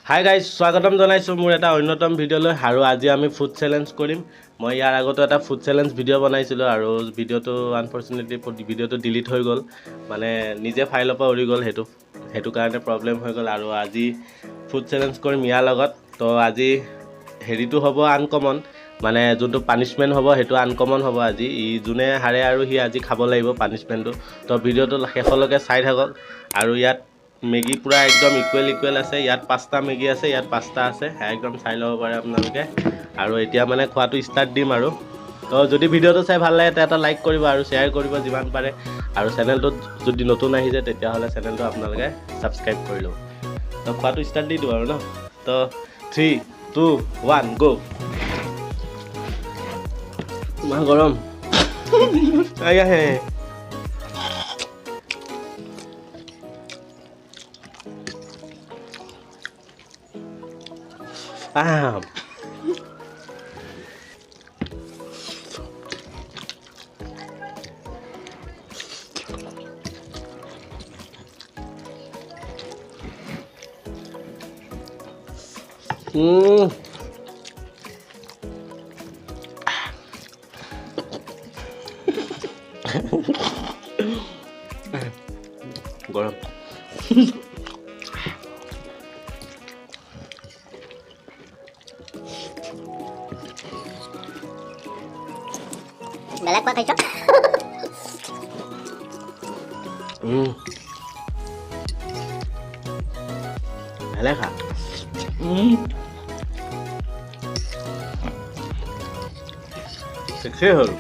Hi guys, স্বাগতম জনাইছোঁ মোৰ এটা অন্যতম ভিডিঅ'লৈ। আৰু আজি আমি ফুড চেলেঞ্জ কৰিম। মই ইয়াৰ আগতো এটা ফুড চেলেঞ্জ ভিডিঅ' বনাইছিলোঁ আৰু ভিডিঅ'টো আনফৰ্চুনেটলি ভিডিঅ'টো ডিলিট হৈ গ'ল, মানে নিজে ফাইলৰ পৰা উৰি গ'ল, সেইটো কাৰণে প্ৰব্লেম হৈ গ'ল। আৰু আজি ফুড চেলেঞ্জ কৰিম ইয়াৰ লগত। তো আজি হেৰিটো হ'ব আনকমন, মানে যোনটো পানিছমেণ্ট হ'ব সেইটো আনকমন হ'ব আজি। যোনে হাৰে আৰু সি আজি খাব লাগিব পানিছমেণ্টটো। তো ভিডিঅ'টো শেষলৈকে চাই থাকক। আৰু ইয়াত মেগী পূৰা একদম ইকুৱেল আছে। ইয়াত 5টা মেগী আছে, ইয়াত 5টা আছে, একদম চাই ল'ব পাৰে আপোনালোকে। আৰু এতিয়া মানে খোৱাটো ষ্টাৰ্ট দিম আৰু। তো যদি ভিডিঅ'টো চাই ভাল লাগে এটা লাইক কৰিব আৰু শ্বেয়াৰ কৰিব যিমান পাৰে। আৰু চেনেলটোত যদি নতুন আহিছে তেতিয়াহ'লে চেনেলটো আপোনালোকে ছাবস্ক্ৰাইব কৰি ল'ব। তো খোৱাটো ষ্টাৰ্ট দি দিওঁ আৰু ন। তো 3, 2, 1 go। ইমান গৰম আহে। গৰম বেলেগ কোৱা খাইছ ভালে খা। শেষে হ'ল।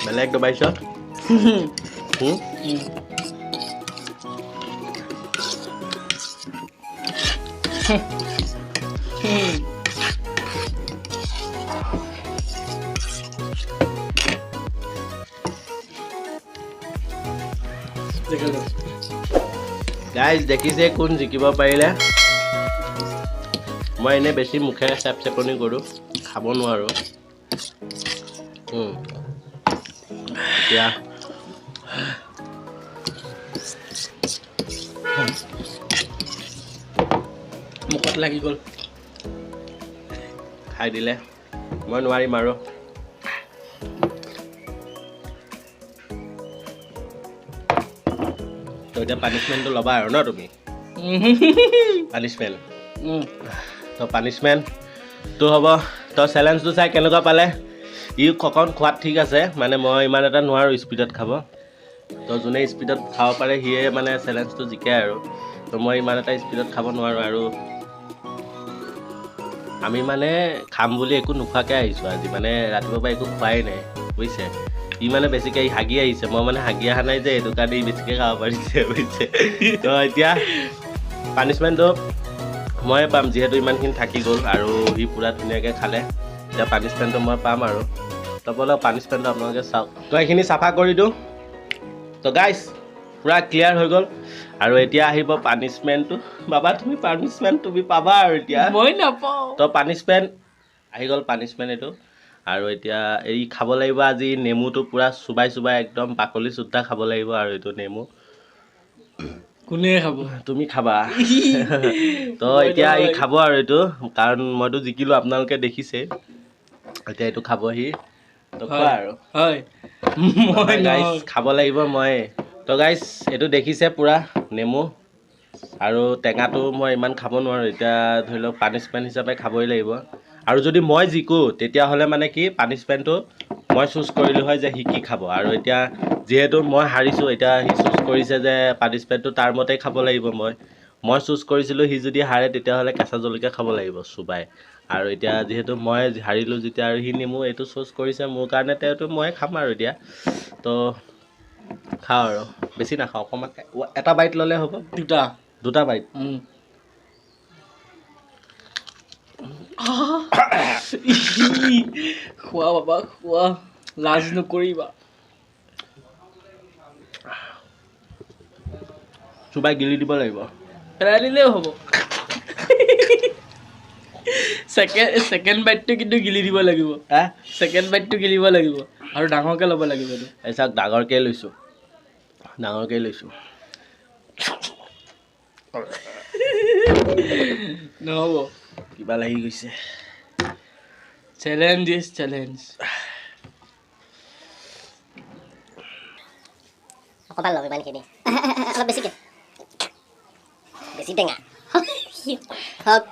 বেলেগ দবাইছ গাইজ, দেখিছে কোন জিকিব পাৰিলে। মই এনেই বেছি মুখেৰে চেপ চেপনি কৰোঁ, খাব নোৱাৰোঁ। এতিয়া মুখত লাগি গ'ল, খাই দিলে। মই নোৱাৰিম আৰু। তো এতিয়া পানিছমেণ্টটো ল'বা আৰু ন তুমি। পানিছমেণ্ট তো পানিছমেণ্টটো হ'ব। তো চেলেঞ্জটো চাই কেনেকুৱা পালে? অকণ খোৱাত ঠিক আছে, মানে মই ইমান এটা নোৱাৰোঁ স্পীডত খাব। তো যোনে স্পীডত খাব পাৰে সিয়ে মানে চেলেঞ্জটো জিকে আৰু। তো মই ইমান এটা স্পীডত খাব নোৱাৰোঁ। আৰু আমি মানে খাম বুলি একো নোখোৱাকৈ আহিছোঁ আজি, মানে ৰাতিপুৱাৰ পৰা একো খোৱাই নাই বুজিছে। মানে বেছিকৈ হাগি আহিছে, মই মানে হাগি অহা নাই যে, সেইটো কাৰণে বেছিকৈ খাব পাৰিছে বুজিছে। তো এতিয়া পানিছমেণ্টটো ময়ে পাম, যিহেতু ইমানখিনি থাকি গ'ল আৰু সি পূৰা ধুনীয়াকৈ খালে। এতিয়া পানিছমেণ্টটো মই পাম আৰু। তো বলক পানিছমেণ্টটো আপোনালোকে চাওক। তো এইখিনি চাফা কৰি দিওঁ। তো গাইজ পূৰা ক্লিয়াৰ হৈ গ'ল। আৰু এতিয়া আহিব পানিছমেণ্টটো। বাবা তুমি পানিছমেণ্ট তুমি পাবা আৰু এতিয়া। মই নাপাওঁ। তো পানিছমেণ্ট আহি গ'ল, পানিছমেণ্ট এইটো। আৰু এতিয়া এই খাব লাগিব আজি নেমুটো পূৰা চুবাই একদম বাকলি চুদ্ধা খাব লাগিব। আৰু এইটো নেমু কোনে খাব? তুমি খাবা। তো এতিয়া ই খাব আৰু এইটো, কাৰণ মইতো জিকিলোঁ আপোনালোকে দেখিছে। এতিয়া এইটো খাবহি। তো খোৱা আৰু। হয়, মই গাইজ খাব লাগিব মই। তো গাইজ এইটো দেখিছে পূৰা নেমু আৰু টেঙাটো মই ইমান খাব নোৱাৰোঁ। এতিয়া ধৰি লওক পানিছমেণ্ট হিচাপে খাবই লাগিব। আৰু যদি মই জিকোঁ তেতিয়াহ'লে মানে কি পানিছমেণ্টটো মই চুজ কৰিলোঁ হয় যে সি কি খাব। আৰু এতিয়া যিহেতু মই হাৰিছোঁ, এতিয়া সি চুজ কৰিছে যে পানিছমেণ্টটো তাৰ মতেই খাব লাগিব। মই চুজ কৰিছিলোঁ সি যদি হাৰে তেতিয়াহ'লে কেঁচা জলকীয়া খাব লাগিব চুবাই আৰু এতিয়া যিহেতু মই হাৰিলোঁ যেতিয়া আৰু সি নেমু এইটো চুজ কৰিছে মোৰ কাৰণে তেওঁতো মই খাম আৰু এতিয়া তো খাওঁ আৰু বেছি নাখাওঁ অকণমান এটা বাইট ল'লে হ'ব দুটা বাইট খোৱা বাবা খোৱা লাজ নকৰিবা চুবাই গিলি দিব লাগিব পেলাই দিলেও হ'ব ছেকেণ্ড বাইটটো কিন্তু গিলি দিব লাগিব ছেকেণ্ড বাইটটো গিলিব লাগিব আৰু ডাঙৰকৈ ল'ব লাগিব এইটো এই চাওক ডাঙৰকৈ লৈছোঁ নহ'ব কিবা লাগি গৈছে চেলেঞ্জ ইজ চেলেঞ্জ অকণমান ল'ব ইমানখিনি অলপ বেছিকৈ বেছি টেঙা হওক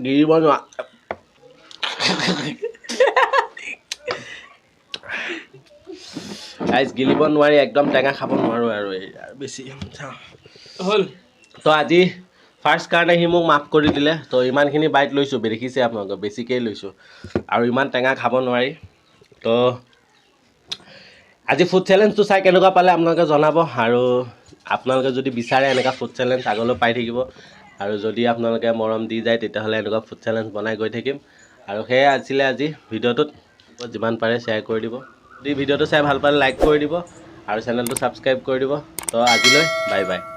গিৰিব নোৱা গাইজ গিলিব নোৱাৰি একদম টেঙা খাব নোৱাৰোঁ আৰু এই আৰু বেছি হ'ল তো আজি ফাৰ্ষ্ট কাৰণে সি মোক মাফ কৰি দিলে তো ইমানখিনি বাইট লৈছোঁ দেখিছে আপোনালোকে বেছিকৈ লৈছোঁ আৰু ইমান টেঙা খাব নোৱাৰি তো আজি ফুড চেলেঞ্জটো চাই কেনেকুৱা পালে আপোনালোকে জনাব আৰু আপোনালোকে যদি বিচাৰে এনেকুৱা ফুড চেলেঞ্জ আগলৈ পাই থাকিব আৰু যদি আপোনালোকে মৰম দি যায় তেতিয়াহ'লে এনেকুৱা ফুড চেলেঞ্জ বনাই গৈ থাকিম আৰু সেয়াই আছিলে আজি ভিডিঅ'টোত যিমান পাৰে শ্বেয়াৰ কৰি দিব যদি ভিডিঅ'টো চাই ভাল পালে লাইক কৰি দিব আৰু চেনেলটো ছাবস্ক্ৰাইব কৰি দিব তো আজিলৈ বাই বাই